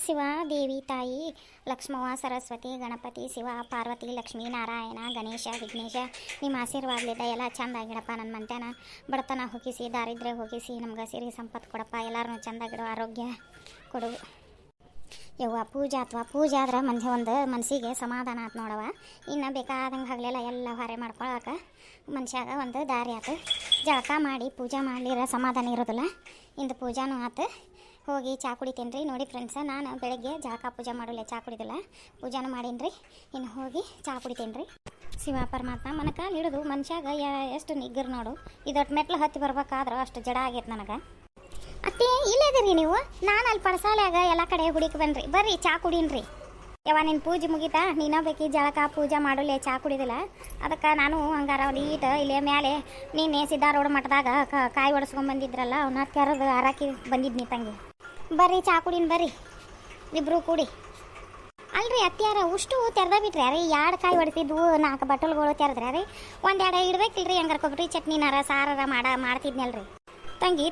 ಶಿವ ದೇವಿ ತಾಯಿ ಲಕ್ಷ್ಮವ್ವ ಸರಸ್ವತಿ ಗಣಪತಿ ಶಿವ ಪಾರ್ವತಿ ಲಕ್ಷ್ಮೀ ನಾರಾಯಣ ಗಣೇಶ ವಿಘ್ನೇಶ ನಿಮ್ಮ ಆಶೀರ್ವಾದಲಿದ್ದ ಎಲ್ಲ ಚಂದಾಗಿಡಪ್ಪ. ನನ್ನ ಮಂತ್ಯಾನ ಬಡತನ ಹೋಗಿಸಿ ದಾರಿದ್ರ್ಯ ಹೋಗಿಸಿ ನಮ್ಗೆ ಸಿರಿ ಸಂಪತ್ತು ಕೊಡಪ್ಪ. ಎಲ್ಲರೂ ಚಂದಾಗಿಡೋ ಆರೋಗ್ಯ ಕೊಡು ಯವ್ವ. ಪೂಜೆ ಆದ್ರೆ ಮಂದಿ ಒಂದು ಮನಸ್ಸಿಗೆ ಸಮಾಧಾನ ಆತು ನೋಡವ. ಇನ್ನು ಬೇಕಾದಂಗೆ ಹಗಲೆಲ್ಲ ಎಲ್ಲ ಹೊರೆ ಮಾಡ್ಕೊಳಕ್ಕೆ ಮನುಷ್ಯಾಗ ಒಂದು ದಾರಿ ಆತು. ಜಳಕ ಮಾಡಿ ಪೂಜೆ ಮಾಡಲಿರ ಸಮಾಧಾನ ಇರೋದಿಲ್ಲ. ಇಂದು ಪೂಜಾನೂ ಆತು. ಹೋಗಿ ಚಾ ಕುಡಿತೀನಿ ರೀ. ನೋಡಿ ಫ್ರೆಂಡ್ಸ, ನಾನು ಬೆಳಗ್ಗೆ ಜಳಕ ಪೂಜೆ ಮಾಡೋಲ್ಲ, ಚಾ ಕುಡಿದಿಲ್ಲ, ಪೂಜಾನು ಮಾಡೀನಿ ರೀ. ಇನ್ನು ಹೋಗಿ ಚಾ ಕುಡಿತೀನಿ ರೀ. ಶಿವ ಪರಮಾತ್ಮ ಮನಕಾಲು ಹಿಡಿದು ಮನುಷ್ಯಾಗ ಎಷ್ಟು ನಿಗ್ಗರು ನೋಡು. ಇದೊಟ್ಟು ಮೆಟ್ಲು ಹತ್ತಿ ಬರ್ಬೇಕಾದ್ರೆ ಅಷ್ಟು ಜಡ ಆಗೈತೆ ನನಗೆ. ಅತ್ತೆ ಇಲ್ಲೇದಿರಿ ನೀವು? ನಾನು ಅಲ್ಲಿ ಪಡಸಾಲ್ಯಾಗ ಎಲ್ಲ ಕಡೆ ಹುಡುಕಿ ಬನ್ರಿ. ಬರ್ರಿ ಚಾ ಕುಡೀನ್ರಿ. ಯಾವ ನಿನ್ನ ಪೂಜೆ ಮುಗಿತಾ? ನೀನೋ ಬೇಕಿ ಜಳಕ ಪೂಜೆ ಮಾಡೋಲ್ಲ, ಚಾ ಕುಡಿದಿಲ್ಲ. ಅದಕ್ಕೆ ನಾನು ಹಂಗಾರ ಈಟ ಇಲ್ಲೇ ಮ್ಯಾಲೆ ನೀನೆ ಸಿದ್ದಾರೋಡ್ ಮಠದಾಗ ಕಾಯಿ ಒಡಿಸ್ಕೊಂಬಂದಿದ್ರಲ್ಲ, ಅವನ್ನ ಕೆರದು ಹಾರಾಕಿ ಬಂದಿದ್ನಿ ತಂಗಿ. ಬರ್ರಿ ಚಾ ಕುಡೀನಿ, ಬರ್ರಿ ಇಬ್ರು ಕೂಡಿ. ಅಲ್ರಿ ಅತ್ಯಾರ ಉಷ್ಟು ತೆರೆದ ಬಿಟ್ರಿ ರೀ. 2 ಕಾಯಿ ಹೊಡಿತಿದ್ವು, 4 ಬಟ್ಟಲ್ಗಳು ತೆರೆದ್ರೆ ರೀ. ಒಂದೆರಡು ಇಡ್ಬೇಕಿಲ್ರಿ. ಹಂಗಾರ ಕೊಬ್ಬರಿ ಚಟ್ನಿನಾರ ಸಾರಾರ ಮಾಡ್ತಿದ್ನಲ್ರಿ ತಂಗಿ.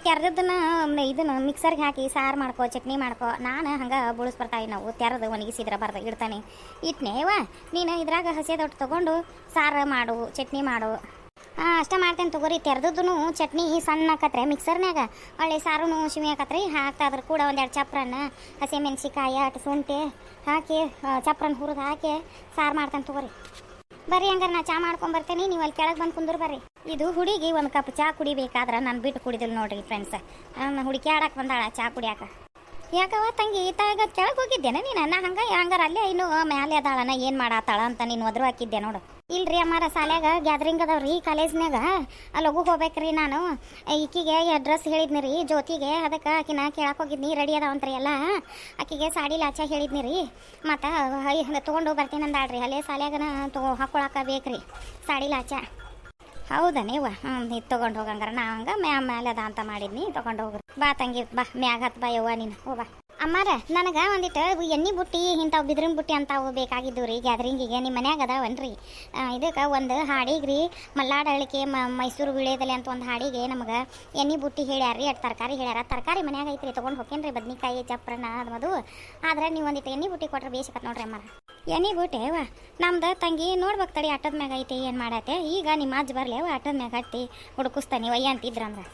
ಇದನ್ನು ಮಿಕ್ಸರ್ಗೆ ಹಾಕಿ ಸಾರು ಮಾಡ್ಕೋ, ಚಟ್ನಿ ಮಾಡ್ಕೋ. ನಾನು ಹಂಗೆ ಬುಳಿಸ್ಬರ್ತಾವೆ ನಾವು. ತೆರೆದು ಒಣಗಿಸಿದ್ರೆ ಬರ್ದು ಇಡ್ತಾನೆ ಇಟ್ನೇವ. ನೀನು ಇದ್ರಾಗ ಹಸಿದೊಟ್ಟು ತೊಗೊಂಡು ಸಾರು ಮಾಡು, ಚಟ್ನಿ ಮಾಡು. ಅಷ್ಟೇ ಮಾಡ್ತೇನೆ ತಗೋರಿ. ತೆರೆದೂ ಚಟ್ನಿ ಸಣ್ಣ ಹಾಕತ್ರೆ ಮಿಕ್ಸರ್ನಾಗ, ಒಳ್ಳೆ ಸಾರು ಶಿವಿ ಹಾಕತ್ರಿ. ಅದ್ರ ಕೂಡ ಒಂದೆರಡು ಚಪ್ರನ್ನ, ಹಸಿಮೆಣ್ಸಿಕಾಯಿ, ಶುಂಠಿ ಹಾಕಿ ಚಪ್ರನ್ನ ಹುರಿದು ಹಾಕಿ ಸಾರು ಮಾಡ್ತೇನೆ ತಗೋರಿ. ಬರ್ರಿ ಹಂಗಾರೆ ನಾ ಚಾ ಮಾಡ್ಕೊಂಬರ್ತೇನೆ. ನೀವು ಅಲ್ಲಿ ಕೆಳಗೆ ಬಂದು ಕುಂದ್ರು ಬರ್ರಿ. ಇದು ಹುಡುಗಿ 1 ಕಪ್ ಚಾ ಕುಡಿಬೇಕಾದ್ರೆ ನಾನು ಬಿಟ್ಟು ಕುಡಿದಿಲ್ಲ ನೋಡ್ರಿ ಫ್ರೆಂಡ್ಸ್. ನಾನು ಹುಡುಕಿ ಆಡಕ್ಕೆ ಬಂದಾಳ ಚಾ ಕುಡಿಯಾಕ. ಯಾಕವ ತಂಗಿ ಈತಾಗ ಕೆಳಗೆ ಹೋಗಿದ್ದೇನೆ ನೀನು? ನಾ ಹಂಗಾರೆ ಅಲ್ಲೇ ಇನ್ನೂ ಮ್ಯಾಲೆ ಅದಾಳನ ಏನು ಮಾಡಾತಾಳ ಅಂತ ನೀನು ಒದ್ರು ಹಾಕಿದ್ದೆ ನೋಡು. ಇಲ್ರಿ ಅಮ್ಮಾರ, ಸಾಲ್ಯಾಗ ಗ್ಯಾದ್ರಿಂಗ್ ಅದಾವ್ರಿ ಕಾಲೇಜ್ನಾಗ. ಅಲ್ಲಿ ಹೋಗ್ಬೇಕ್ರಿ. ನಾನು ಈಕಿಗೆ ಅಡ್ರೆಸ್ ಹೇಳಿದ್ನಿ ರೀ ಜ್ಯೋತಿಗೆ. ಅದಕ್ಕೆ ಆಕಿನ ಕೇಳಕ್ಕೆ ಹೋಗಿದ್ನಿ. ರೆಡಿ ಅದಾವಂತ್ರಿ ಎಲ್ಲ. ಆಕಿಗೆ ಸಾಡಿ ಲಾಚ ಹೇಳಿದ್ನಿ ರೀ. ಮತ್ತು ತೊಗೊಂಡು ಬರ್ತೀನಿ ಅಂದಾಳ್ರಿ. ಅಲ್ಲೇ ಸಾಲ್ಯಾಗನ ಹಾಕೊಳಕ್ಕೆ ಬೇಕ್ರಿ ಸಾಡಿ ಲಾಚ. ಹೌದಾ ನೀವು? ನೀವು ತೊಗೊಂಡು ಹೋಗಂಗಾರ. ನಾ ಹಂಗೆ ಮ್ಯಾಲೆ ಅದ ಅಂತ ಮಾಡಿದ್ನಿ. ತೊಗೊಂಡು ಹೋಗ್ರಿ. ಬಾ ತಂಗಿ ಬಾ, ಮ್ಯಾಗ ಹತ್ತು ಬಾ ಯವ್ವ ನೀನು. ಬಾ ಅಮ್ಮಾರ, ನನಗೆ ಒಂದಿಟ್ಟು ಎಣ್ಣೆ ಬುಟ್ಟಿ ಇಂಥವು ಬಿದಿರಿನ ಬುಟ್ಟಿ ಅಂತಾವು ಬೇಕಾಗಿದ್ದು ರೀ ಗ್ಯಾದ್ರಿಂಗಿಗೆ. ನಿಮ್ಮ ಮನ್ಯಾಗ ಅದಾವನ್ರಿ? ಇದಕ್ಕೆ ಒಂದು ಹಾಡಿಗೆ ರೀ, ಮಲ್ಲಾಡಳಿಕೆ ಮೈಸೂರು ವಿಳೆದಲೆ ಅಂತ ಒಂದು ಹಾಡಿಗೆ ನಮಗೆ ಎಣ್ಣೆ ಬುಟ್ಟಿ ಹೇಳ್ಯಾರ್ರಿ. ಅಷ್ಟು ತರಕಾರಿ ಹೇಳ್ಯಾರ. ತರಕಾರಿ ಮನ್ಯಾಗ ಐತ್ರಿ, ತೊಗೊಂಡು ಹೋಗ್ತೇನೆ ರೀ. ಬದ್ನಿಕಾಯಿ, ಚಪ್ರನ ಅದು. ಆದ್ರೆ ನೀವು ಒಂದಿಟ್ಟು ಎಣ್ಣೆ ಬುಟ್ಟಿ ಕೊಟ್ರೆ ಬೇಸಿಕತ್ ನೋಡ್ರಿ ಅಮ್ಮಾರ. ಎಣ್ಣೆ ಬುಟ್ಟಿ ಅವ್ವ ನಮ್ದು ತಂಗಿ ನೋಡ್ಬೇಕು ತಡಿ. ಆಟದ ಮ್ಯಾಗ ಐತಿ ಏನು ಮಾಡತ್ತೆ. ಈಗ ನಿಮ್ಮ ಅಜ್ಜ ಬರಲಿ ಅವ ಆಟದ ಮ್ಯಾಗ ಹತ್ತಿ ಹುಡುಕಿಸ್ತಾನೆ ಒಯ್ಯ ಅಂತಿದ್ರಂದ್ರೆ.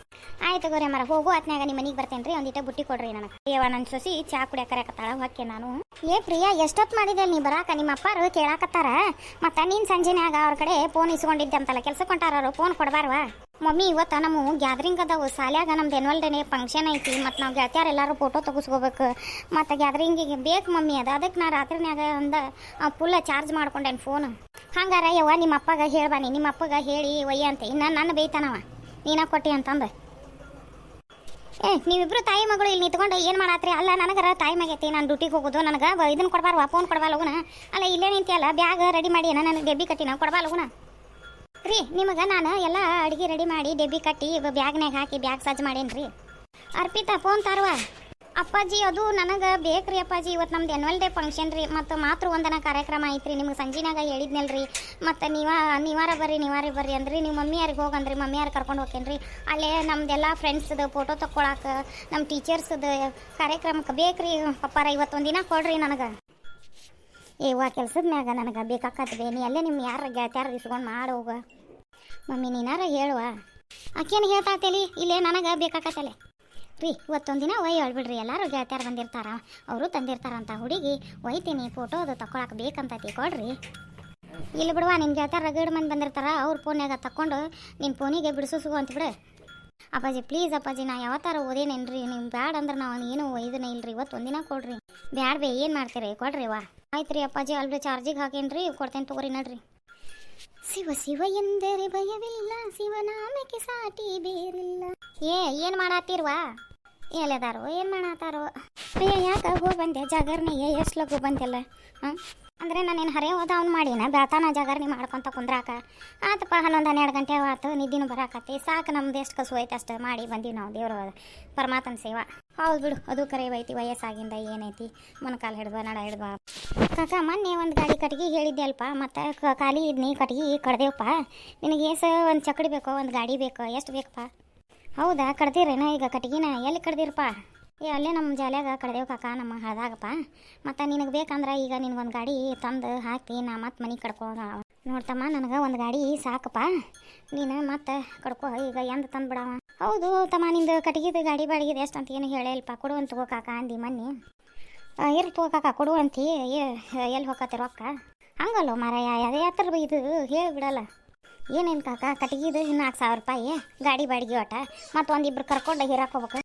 ಆಯ್ತು ತಗೋರಿ ಅಮ್ಮಾರ, ಹೋಗು ಹೊತ್ನ್ಯಾಗ ನಿಮ್ಮ ಮನೆಗೆ ಬರ್ತೇನೆ ರೀ. ಒಂದಿಟ್ಟು ಬುಟ್ಟಿ ಕೊಡ್ರಿ ನನಗೆ. ಯವ್ವ ನನ್ನ ಸೊಸಿ ಚಾ ಕುಡಿಯಾಕತ್ತಾಳ, ಹೊಕ್ಕೆ ನಾನು. ಪ್ರಿಯಾ ಎಷ್ಟೊತ್ತು ಮಾಡಿದೆ ನೀ ಬರಾಕ? ನಿಮ್ಮ ಅಪ್ಪಾರು ಕೇಳಾಕತ್ತಾರ. ಮತ್ತು ನೀನು ಸಂಜೆನ್ಯಾಗ ಅವ್ರ ಕಡೆ ಫೋನ್ ಇಸ್ಕೊಂಡಿದ್ದೆ ಅಂತಲ್ಲ, ಕೆಲ್ಸಕ್ಕೆ ಹೊಂಟಾರ. ಫೋನ್ ಕೊಡಬಾರ್ವಾ? ಮಮ್ಮಿ ಇವತ್ತು ನಮ್ಮ ಗ್ಯಾದ್ರಿಂಗ್ ಅದಾವು ಸಾಲ್ಯಾಗ. ನಮ್ದು ಎನ್ವಲ್ ಡೇ ಫಂಕ್ಷನ್ ಐತಿ. ಮತ್ತು ನಾವು ಗೆಳತಿಯರು ಎಲ್ಲರೂ ಫೋಟೋ ತೆಗಿಸ್ಕೋಬೇಕು. ಮತ್ತು ಗ್ಯಾದ್ರಿಂಗಿಗೆ ಬೇಕು ಮಮ್ಮಿ ಅದು. ಅದಕ್ಕೆ ನಾ ರಾತ್ರಿನ್ಯಾಗ ಒಂದು ಫುಲ್ ಚಾರ್ಜ್ ಮಾಡ್ಕೊಂಡೇನು ಫೋನ್. ಹಂಗಾರ ಯವ್ವ ನಿಮ್ಮ ಅಪ್ಪಗೆ ಹೇಳ್ಬಾನಿ. ನಿಮ್ಮ ಅಪ್ಪಗೆ ಹೇಳಿ ಒಯ್ಯ ಅಂತ. ಇನ್ನು ನನ್ನ ಬೈತಾನವ ನೀನ ಕೊಟ್ಟಿ ಅಂತಂದು. ನೀವಿಬ್ರು ತಾಯಿ ಮಗಳು ಇಲ್ಲಿ ನಿಂತ್ಕೊಂಡು ಏನು ಮಾಡತ್ರಿ? ಅಲ್ಲ ನನಗರ ಟೈಮ್ ಆಗೈತಿ, ನಾನು ಡ್ಯೂಟಿಗೆ ಹೋಗೋದು. ನನಗೆ ಇದನ್ನು ಕೊಡಬಾರ್ವಾ? ಫೋನ್ ಕೊಡಬಾ ಲಗುನ. ಅಲ್ಲ ಇಲ್ಲೇ ನಿಂತಿಯಲ್ಲ, ಬ್ಯಾಗ್ ರೆಡಿ ಮಾಡಿ ನನಗೆ ಡೆಬ್ಬಿ ಕಟ್ಟಿನ ಕೊಡಬಾ ಲಗುನ ರೀ. ನಿಮಗೆ ನಾನು ಎಲ್ಲ ಅಡುಗೆ ರೆಡಿ ಮಾಡಿ ಡೆಬ್ಬಿ ಕಟ್ಟಿ ಬ್ಯಾಗ್ನಾಗ ಹಾಕಿ ಬ್ಯಾಗ್ ಸಜ್ಜು ಮಾಡೇನಿ ರೀ. ಅರ್ಪಿತಾ ಫೋನ್ ತಾರವಾ? ಅಪ್ಪಾಜಿ ಅದು ನನಗೆ ಬೇಕ್ರಿ ಅಪ್ಪಾಜಿ. ಇವತ್ತು ನಮ್ದು ಎನ್ವಲ್ ಡೇ ಫಂಕ್ಷನ್ ರೀ. ಮತ್ತು ಮಾತೃ ವಂದನ ಕಾರ್ಯಕ್ರಮ ಐತ್ರಿ. ನಿಮ್ಗೆ ಸಂಜೆನಾಗ ಹೇಳಿದ್ನಲ್ರಿ. ಮತ್ತು ನೀವಾರ ಬರ್ರಿ ಅಂದ್ರಿ. ನೀವು ಮಮ್ಮಿಯಾರಿಗೆ ಹೋಗಂದ್ರಿ. ಮಮ್ಮಿಯಾರು ಕರ್ಕೊಂಡು ಹೋಗ್ತೇನೆ ರೀ. ಅಲ್ಲೇ ನಮ್ದೆಲ್ಲ ಫ್ರೆಂಡ್ಸ್ದು ಫೋಟೋ ತೊಗೊಳಕ್ಕೆ, ನಮ್ಮ ಟೀಚರ್ಸ್ದು ಕಾರ್ಯಕ್ರಮಕ್ಕೆ ಬೇಕ್ರಿ ಪಪ್ಪಾರ. ಇವತ್ತೊಂದು ದಿನ ಕೊಡ್ರಿ ನನಗೆ. ಏವ್ವ ಕೆಲ್ಸದ ಮ್ಯಾಗ ನನಗೆ ಬೇಕಾಕತ್ತೆ. ನೀ ಅಲ್ಲೇ ನಿಮ್ಮ ಯಾರು ಗೆಳತ್ಯಾರು ಇಸ್ಕೊಂಡು ಮಾಡೋಗ ಮಮ್ಮಿ. ನೀನಾರ ಹೇಳುವ. ಆಕೇನು ಹೇಳ್ತಾತೇಲಿ? ಇಲ್ಲೇ ನನಗೆ ಬೇಕಾಕತ್ತಲೆ ರೀ. ಇವತ್ತೊಂದು ದಿನ ಹೇಳ್ಬಿಡ್ರಿ. ಎಲ್ಲರೂ ಗೆಳತ್ಯಾರು ಬಂದಿರ್ತಾರ, ಅವರು ತಂದಿರ್ತಾರಂತ. ಹುಡುಗಿ ಒಯ್ತೀನಿ ಫೋಟೋ ಅದು ತಗೊಳಕ್ಕೆ ಬೇಕಂತೈತಿ, ಕೊಡ್ರಿ. ಇಲ್ಲಿ ಬಿಡುವ, ನಿಮ್ಮ ಗೆಳತ್ಯಾರು ರಗಡ್ ಮಂದಿ ಬಂದಿರ್ತಾರ. ಅವ್ರ ಫೋನ್ಯಾಗ ತಕ್ಕೊಂಡು ನಿನ್ನ ಫೋನಿಗೆ ಬಿಡಿಸು ಅಂತ ಬಿಡು. ಅಪ್ಪಾಜಿ ಪ್ಲೀಸ್ ಅಪ್ಪಾಜಿ, ನಾ ಯಾವತ್ತಾರ ಓದೇನೇನ್ರಿ. ನೀವು ಬ್ಯಾಡ ಅಂದ್ರೆ ನಾವು ಏನು ಒಯ್ದನೇ ಇಲ್ರಿ. ಇವತ್ತೊಂದಿನ ಕೊಡ್ರಿ. ಬ್ಯಾಡ ಏನು ಮಾಡ್ತೀರಿ? ಕೊಡ್ರಿ ವಾ. ಆಯ್ತು ರೀ ಅಪ್ಪಾಜಿ. ಅಲ್ರಿ ಚಾರ್ಜಿಗೆ ಹಾಕೇನ್ರಿ, ಕೊಡ್ತೇನೆ ತಗೋರಿ ನಡ್ರಿ. ಶಿವ ಶಿವ ಎಂದರೆ ಭಯವಿಲ್ಲ, ಶಿವನಾಮಕ್ಕೆ ಸಾಟಿ ಬೇರಿಲ್ಲ. ಏನು ಮಾಡತ್ತೀರ್ವಾ? ಎಲ್ಲದಾರೋ ಏನು ಮಾಡತ್ತಾರೋ? ಅಯ್ಯ ಯಾಕೆ ಹೋಗಿ ಬಂದೆ ಜಾಗರ್ನಿಗೆ? ಎಷ್ಟು ಲಗು ಬಂದೆಲ್ಲ. ಅಂದರೆ ನಾನೇನು ಹರೇ ಹೋದ ಅವ್ನು ಮಾಡಿನ ಬೆಳತಾನ ಜಾಗರ್ನಿ ಮಾಡ್ಕೊತ ಕುಂದ್ರಾಕ. ಆತಪ್ಪ 11-12 ಗಂಟೆ ಆತು, ನಿದ್ದಿನೂ ಬರಾಕತ್ತಿ. ಸಾಕು, ನಮ್ದು ಎಷ್ಟು ಕಸು ಐತೆ ಅಷ್ಟು ಮಾಡಿ ಬಂದೀವಿ ನಾವು. ದೇವ್ರ ಪರಮಾತ್ಮನ ಸೇವಾ. ಹೌದು ಬಿಡು, ಅದು ಕರೆವೈತಿ. ವಯಸ್ಸಾಗಿಂದ ಏನೈತಿ, ಮೊಣಕಾಲು ಹಿಡ್ದು ನಡ ಹಿಡ್ದು. ಕಾಕ ಮೊನ್ನೆ ಒಂದು ಗಾಡಿ ಕಟ್ಗೆ ಹೇಳಿದ್ದೆ ಅಲ್ಪ. ಮತ್ತು ಖಾಲಿ ಇದ್ನಿ ಕಟ್ಗೆ ಕಡ್ದೇವಪ್ಪ. ನಿನಗೆ ಒಂದು ಚಕ್ಕಡಿ ಬೇಕೋ, ಒಂದು ಗಾಡಿ ಬೇಕೋ? ಎಷ್ಟು ಬೇಕಪ್ಪ? ಹೌದಾ, ಕಡ್ದಿರೇನ ಈಗ ಕಟ್ಗಿನ? ಎಲ್ಲಿ ಕಡ್ದಿರಪ್ಪ? ಅಲ್ಲೇ ನಮ್ಮ ಜಾಲ್ಯಾಗ ಕಡ್ದೇವು ಕಾಕ ನಮ್ಮ ಹಳ್ದಾಗಪ್ಪ. ಮತ್ತು ನಿನಗೆ ಬೇಕಂದ್ರೆ ಈಗ ನಿನಗೊಂದು ಗಾಡಿ ತಂದು ಹಾಕಿ ನಾ ಮತ್ತೆ ಮನೆ ಕಡ್ಕೊಂಡು ನೋಡ್ತಮ್ಮ, ನನಗೆ ಒಂದು ಗಾಡಿ ಸಾಕಪ್ಪ, ನೀನು ಮತ್ತೆ ಕಡ್ಕೊ ಈಗ ಎಂದು ತಂದು ಬಿಡವ. ಹೌದು ತಮ್ಮ, ನಿಂದು ಕಟ್ಟಿಗೆದು ಗಾಡಿ ಬಾಡಿಗೆ ಎಷ್ಟು ಅಂತ ಏನು ಹೇಳಿಲ್ಪ, ಕೊಡುವಂತ ತಗೋ ಕಾಕ ಅಂದು ಮೊನ್ನೆ. ಇರ್ಲಿ ತಗೋ ಕಾಕ ಕೊಡುವಂತಿ, ಎಲ್ಲಿ ಹೋಗತ್ತೆ ರೊಕ್ಕ? ಹಂಗಲ್ಲೋ ಮಾರಾಯ, ಅದೇ ಯಾತ್ರ ಇದು ಹೇಳಿಬಿಡಲ್ಲ. ಏನೇನು ಕಾಕ, ಕಟ್ಟಿಗೆದು 4,000 ರೂಪಾಯಿ ಗಾಡಿ ಬಾಡಿಗೆ ಒಟ್ಟ, ಮತ್ತು ಒಂದಿಬ್ರು ಕರ್ಕೊಂಡು ಹಿರಾಕ್ ಹೋಗ್ಬೇಕು.